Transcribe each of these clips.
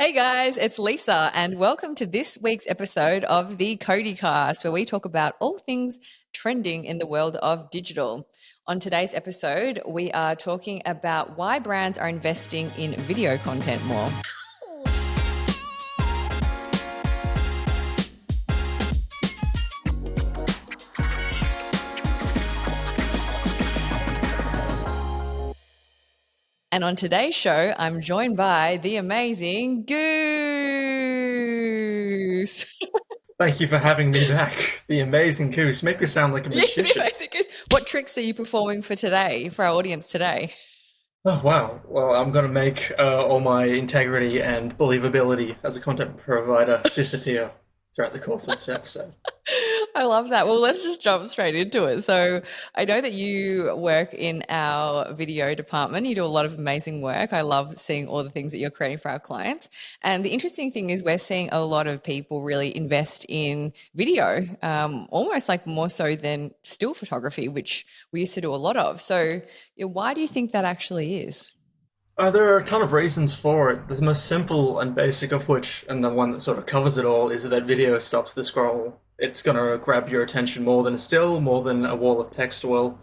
Hey guys, it's Lisa, and welcome to this week's episode of the CODI Cast, where we talk about all things trending in the world of digital. On today's episode, we are talking about why brands are investing in video content more. And on today's show, I'm joined by the amazing Goose. Thank you for having me back. The amazing goose. Make me sound like a Yeah, the magician. amazing Goose. What tricks are you performing for today, for our audience today? Oh, wow. Well, I'm going to make all my integrity and believability as a content provider disappear throughout the course of this episode. I love that. Well, let's just jump straight into it. So, I know that you work in our video department. You do a lot of amazing work. I love seeing all the things that you're creating for our clients. And the interesting thing is, we're seeing a lot of people really invest in video, almost like more so than still photography, which we used to do a lot of. So, why do you think that actually is? There are a ton of reasons for it. The most simple and basic of which, and the one that sort of covers it all, is that video stops the scroll. It's going to grab your attention more than a still, more than a wall of text will.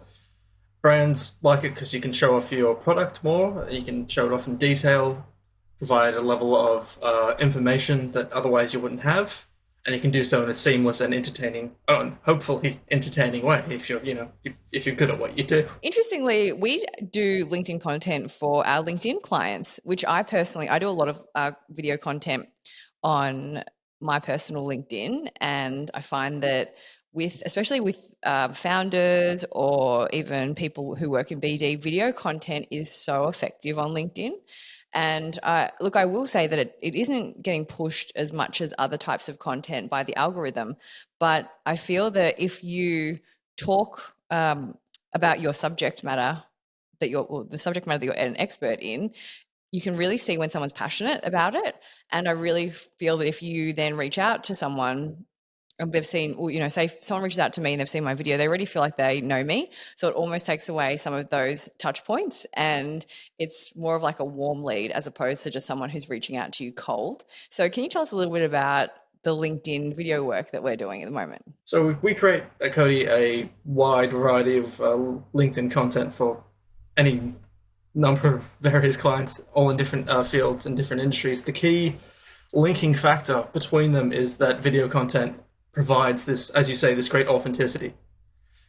Brands like it because you can show off your product more, you can show it off in detail, provide a level of information that otherwise you wouldn't have, and you can do so in a seamless and entertaining, and hopefully entertaining way if you're good at what you do. Interestingly, we do LinkedIn content for our LinkedIn clients, which I do a lot of video content on my personal LinkedIn, and I find that especially with founders or even people who work in BD, video content is so effective on LinkedIn. And look, I will say that it isn't getting pushed as much as other types of content by the algorithm, but I feel that if you talk about your subject matter the subject matter that you're an expert in, you can really see when someone's passionate about it. And I really feel that if you then reach out to someone and they've seen, well, say if someone reaches out to me and they've seen my video, they already feel like they know me. So it almost takes away some of those touch points, and it's more of like a warm lead as opposed to just someone who's reaching out to you cold. So can you tell us a little bit about the LinkedIn video work that we're doing at the moment? So we create at CODI a wide variety of LinkedIn content for any number of various clients, all in different fields and different industries. The key linking factor between them is that video content provides this, as you say, this great authenticity.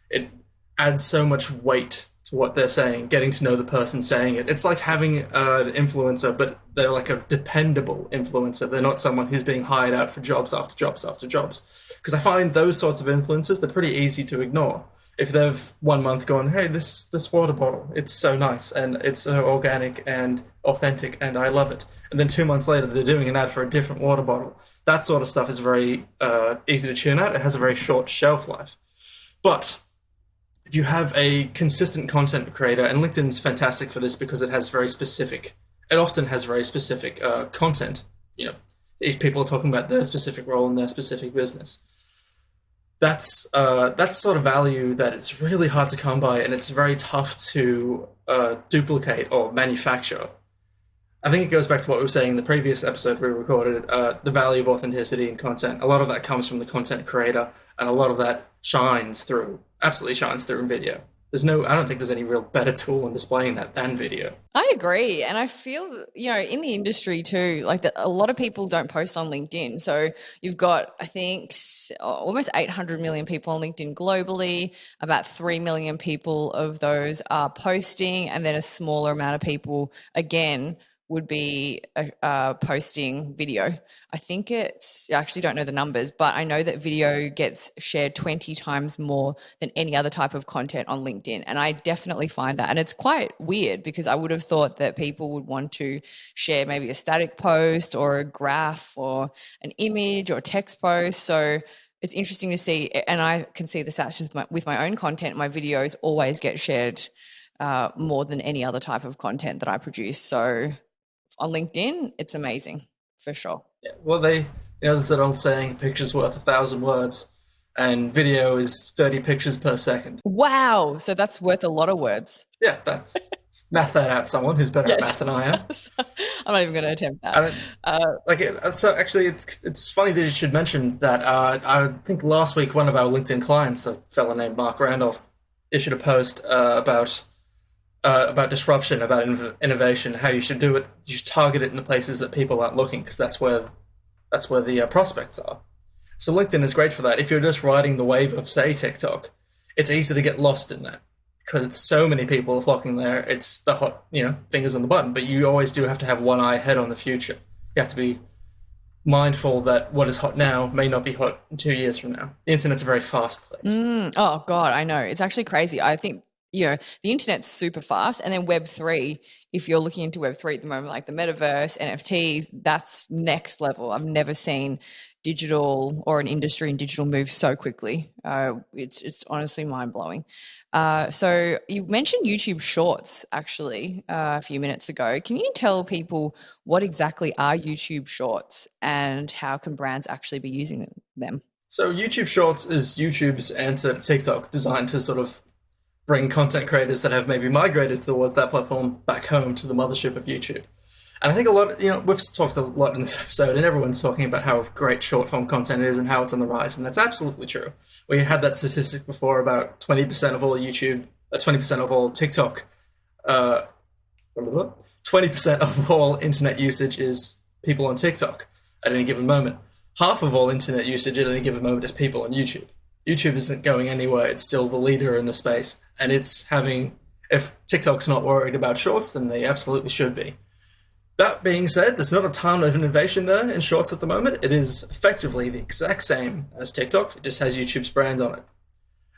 It adds so much weight to what they're saying, getting to know the person saying it. It's like having an influencer, but they're like a dependable influencer. They're not someone who's being hired out for jobs after jobs after jobs. Because I find those sorts of influencers, they're pretty easy to ignore. If they've 1 month gone, hey, this water bottle, it's so nice and it's so organic and authentic and I love it. And then 2 months later, they're doing an ad for a different water bottle. That sort of stuff is very easy to tune out. It has a very short shelf life. But if you have a consistent content creator, and LinkedIn's fantastic for this because it often has very specific content. If people are talking about their specific role in their specific business. That's sort of value that it's really hard to come by, and it's very tough to duplicate or manufacture. I think it goes back to what we were saying in the previous episode we recorded, the value of authenticity in content. A lot of that comes from the content creator, and a lot of that absolutely shines through in video. I don't think there's any real better tool in displaying that than video. I agree. And I feel, in the industry too, like that a lot of people don't post on LinkedIn. So you've got, I think, almost 800 million people on LinkedIn globally. About 3 million people of those are posting. And then a smaller amount of people, again, would be posting video. I actually don't know the numbers, but I know that video gets shared 20 times more than any other type of content on LinkedIn. And I definitely find that. And it's quite weird because I would have thought that people would want to share maybe a static post or a graph or an image or text post. So it's interesting to see, and I can see the stats with my own content. My videos always get shared more than any other type of content that I produce. So on LinkedIn, it's amazing for sure. Yeah, well, there's that old saying, "Picture's worth 1,000 words," and video is 30 pictures per second. Wow. So that's worth a lot of words. Yeah, that's math that out, someone who's better at Yes. math than I am. I'm not even going to attempt I that. don't Uh, like it. So actually, it's funny that you should mention that. I think last week one of our LinkedIn clients, a fellow named Mark Randolph, issued a post about disruption, about innovation, how you should do it. You should target it in the places that people aren't looking, because that's where the prospects are. So LinkedIn is great for that. If you're just riding the wave of, say, TikTok, it's easy to get lost in that because so many people are flocking there. It's the hot, fingers on the button. But you always do have to have one eye ahead on the future. You have to be mindful that what is hot now may not be hot in 2 years from now. The internet's a very fast place. oh God, I know. It's actually crazy. I think, the internet's super fast. And then Web3, if you're looking into Web3 at the moment, like the metaverse, NFTs, that's next level. I've never seen digital or an industry in digital move so quickly. It's honestly mind blowing. So you mentioned YouTube Shorts actually a few minutes ago. Can you tell people what exactly are YouTube Shorts and how can brands actually be using them? So YouTube Shorts is YouTube's answer to TikTok, designed to sort of bring content creators that have maybe migrated towards that platform back home to the mothership of YouTube. And I think a lot, we've talked a lot in this episode, and everyone's talking about how great short form content is and how it's on the rise, and that's absolutely true. We had that statistic before about 20% of all YouTube, 20% of all TikTok, 20% of all internet usage is people on TikTok at any given moment. Half of all internet usage at any given moment is people on YouTube. YouTube isn't going anywhere. It's still the leader in the space. And if TikTok's not worried about shorts, then they absolutely should be. That being said, there's not a ton of innovation there in shorts at the moment. It is effectively the exact same as TikTok. It just has YouTube's brand on it.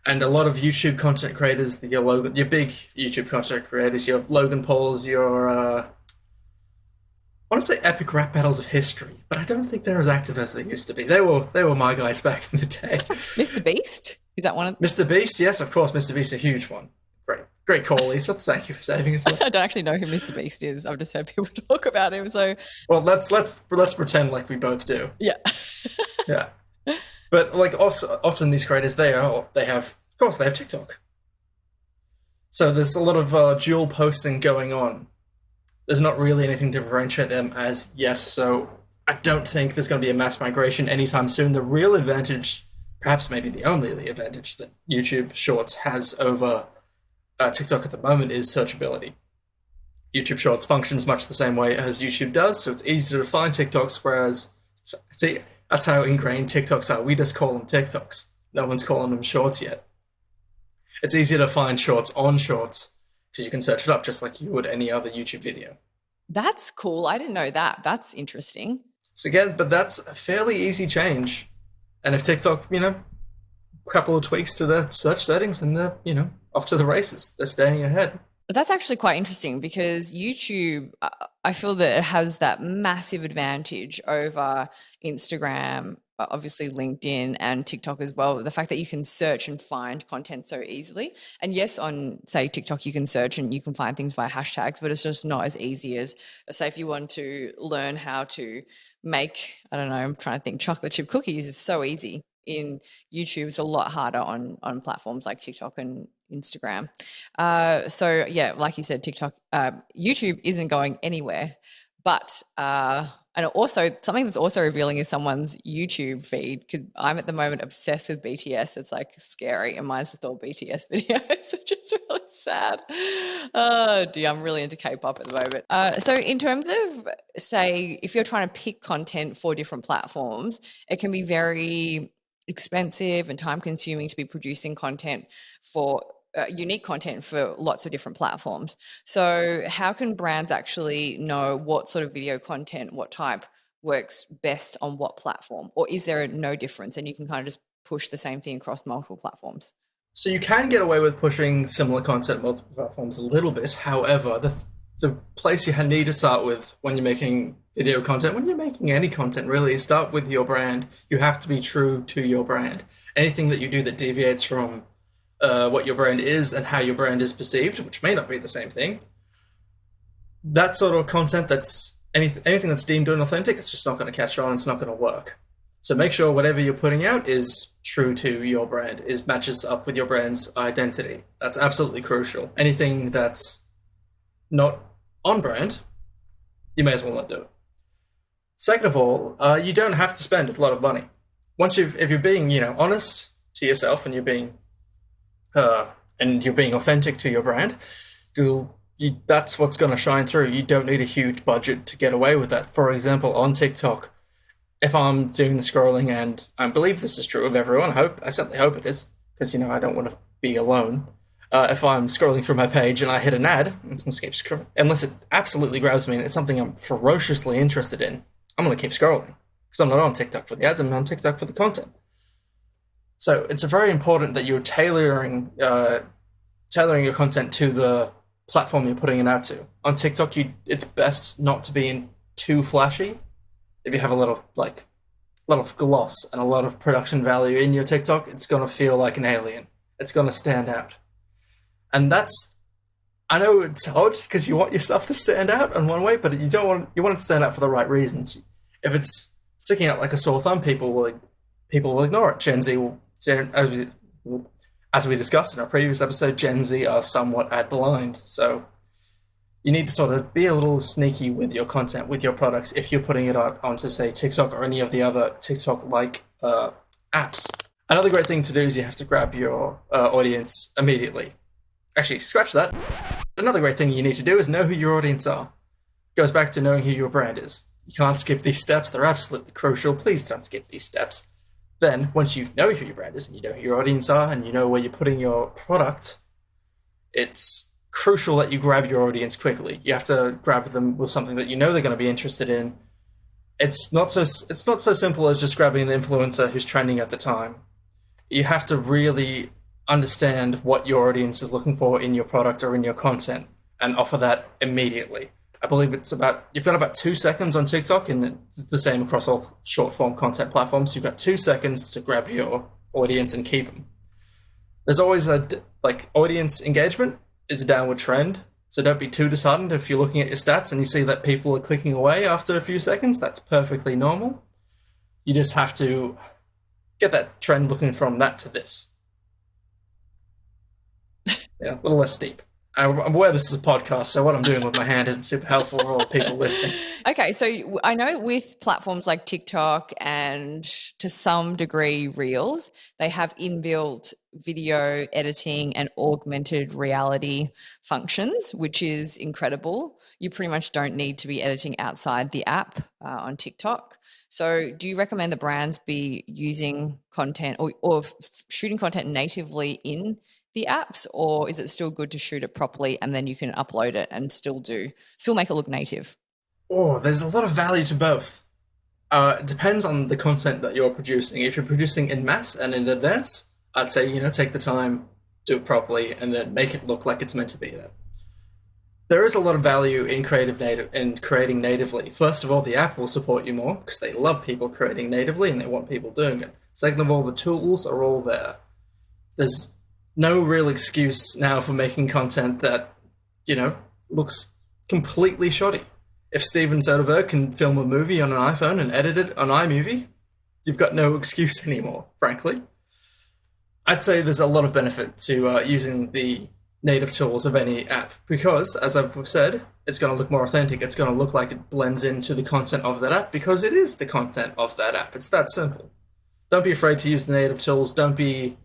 And a lot of YouTube content creators, your big YouTube content creators, your Logan Pauls, your I want to say epic rap battles of history, but I don't think they're as active as they used to be. They were my guys back in the day. Mr. Beast? Is that one of Mr. Beast? Yes, of course, Mr. Beast, a huge one. Great call, Lisa. Thank you for saving us. I don't actually know who Mr. Beast is. I've just heard people talk about him. So, well, let's pretend like we both do. Yeah. Yeah. But like often these creators, they have TikTok. So there's a lot of dual posting going on. There's not really anything to differentiate them as yet. So I don't think there's going to be a mass migration anytime soon. The real advantage, perhaps maybe the only advantage that YouTube Shorts has over TikTok at the moment is searchability. YouTube Shorts functions much the same way as YouTube does, so it's easy to find TikToks, whereas, see, that's how ingrained TikToks are. We just call them TikToks. No one's calling them Shorts yet. It's easier to find Shorts on Shorts because you can search it up just like you would any other YouTube video. That's cool. I didn't know that. That's interesting. So again, but that's a fairly easy change. And if TikTok, a couple of tweaks to their search settings, and they're, off to the races. They're staying ahead. But that's actually quite interesting because YouTube, I feel that it has that massive advantage over Instagram, obviously LinkedIn and TikTok as well. The fact that you can search and find content so easily. And yes, on say TikTok, you can search and you can find things via hashtags, but it's just not as easy as, say, if you want to learn how to make, I don't know, I'm trying to think, chocolate chip cookies. It's so easy. In YouTube, it's a lot harder on platforms like TikTok and Instagram. So yeah, like you said, YouTube isn't going anywhere. But and also something that's also revealing is someone's YouTube feed, because I'm at the moment obsessed with BTS. It's like scary, and mine's just all BTS videos, which is really sad. Oh dear, I'm really into K-pop at the moment. So in terms of, say, if you're trying to pick content for different platforms, it can be very expensive and time consuming to be producing content for unique content for lots of different platforms. So how can brands actually know what sort of video content, what type works best on what platform? Or is there no difference and you can kind of just push the same thing across multiple platforms? So you can get away with pushing similar content on multiple platforms a little bit. However, the place you need to start with when you're making video content, when you're making any content really, is start with your brand. You have to be true to your brand. Anything that you do that deviates from what your brand is and how your brand is perceived, which may not be the same thing, that sort of content, that's anything that's deemed inauthentic, it's just not going to catch on, it's not going to work. So make sure whatever you're putting out is true to your brand, matches up with your brand's identity. That's absolutely crucial. Anything that's not on brand, you may as well not do it. Second of all, you don't have to spend a lot of money. If you're being, honest to yourself and you're being authentic to your brand, that's what's going to shine through. You don't need a huge budget to get away with that. For example, on TikTok, if I'm doing the scrolling, and I believe this is true of everyone, I certainly hope it is, because, I don't want to be alone. If I'm scrolling through my page and I hit an ad, it's going to keep scrolling. Unless it absolutely grabs me and it's something I'm ferociously interested in, I'm going to keep scrolling. Because I'm not on TikTok for the ads, I'm on TikTok for the content. So it's very important that you're tailoring your content to the platform you're putting it out to. On TikTok, it's best not to be too flashy. If you have a lot of gloss and a lot of production value in your TikTok, it's going to feel like an alien. It's going to stand out. And I know it's odd because you want your stuff to stand out in one way, but you want it to stand out for the right reasons. If it's sticking out like a sore thumb, people will ignore it. Gen Z will, as we discussed in our previous episode, Gen Z are somewhat ad blind. So you need to sort of be a little sneaky with your content, with your products, if you're putting it onto, say, TikTok or any of the other TikTok-like apps. Another great thing to do is you have to grab your audience immediately. Actually, scratch that. Another great thing you need to do is know who your audience are. Goes back to knowing who your brand is. You can't skip these steps. They're absolutely crucial. Please don't skip these steps. Then, once you know who your brand is and you know who your audience are and you know where you're putting your product, it's crucial that you grab your audience quickly. You have to grab them with something that you know they're going to be interested in. It's not so simple as just grabbing an influencer who's trending at the time. You have to really understand what your audience is looking for in your product or in your content and offer that immediately. I believe you've got about 2 seconds on TikTok, and it's the same across all short form content platforms. You've got 2 seconds to grab your audience and keep them. There's always audience engagement is a downward trend. So don't be too disheartened if you're looking at your stats and you see that people are clicking away after a few seconds. That's perfectly normal. You just have to get that trend looking from that to this. Yeah, a little less deep. I'm aware this is a podcast, so what I'm doing with my hand isn't super helpful for all the people listening. Okay, so I know with platforms like TikTok and to some degree Reels, they have inbuilt video editing and augmented reality functions, which is incredible. You pretty much don't need to be editing outside the app on TikTok. So do you recommend the brands be using content or shooting content natively in the apps, or is it still good to shoot it properly and then you can upload it and still make it look native? Oh, there's a lot of value to both. It depends on the content that you're producing. If you're producing in mass and in advance, I'd say, take the time, do it properly, and then make it look like it's meant to be there. There is a lot of value in creating natively. First of all, the app will support you more because they love people creating natively and they want people doing it. Second of all, the tools are all there. There's no real excuse now for making content that, looks completely shoddy. If Steven Soderbergh can film a movie on an iPhone and edit it on iMovie, you've got no excuse anymore, frankly. I'd say there's a lot of benefit to using the native tools of any app because, as I've said, it's going to look more authentic. It's going to look like it blends into the content of that app because it is the content of that app. It's that simple. Don't be afraid to use the native tools. Don't be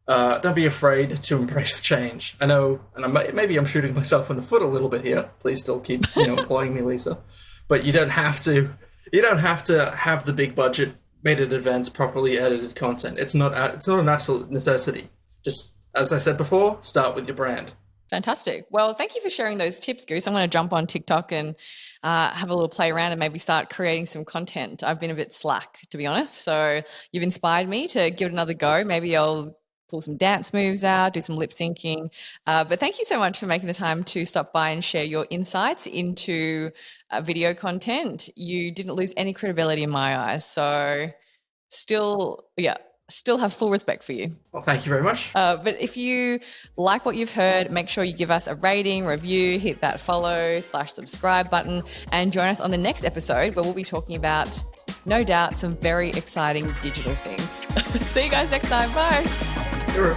afraid to embrace the change. I know, and maybe I'm shooting myself in the foot a little bit here. Please still keep employing me, Lisa. But you don't have to have the big budget, made in advance, properly edited content. It's not an absolute necessity. Just as I said before, start with your brand. Fantastic. Well, thank you for sharing those tips, Goose. I'm going to jump on TikTok and have a little play around and maybe start creating some content. I've been a bit slack, to be honest. So you've inspired me to give it another go. Maybe I'll pull some dance moves out, do some lip syncing. But thank you so much for making the time to stop by and share your insights into video content. You didn't lose any credibility in my eyes. So still have full respect for you. Well, thank you very much. But if you like what you've heard, make sure you give us a rating, review, hit that follow/subscribe button, and join us on the next episode where we'll be talking about, no doubt, some very exciting digital things. See you guys next time. Bye. Sure.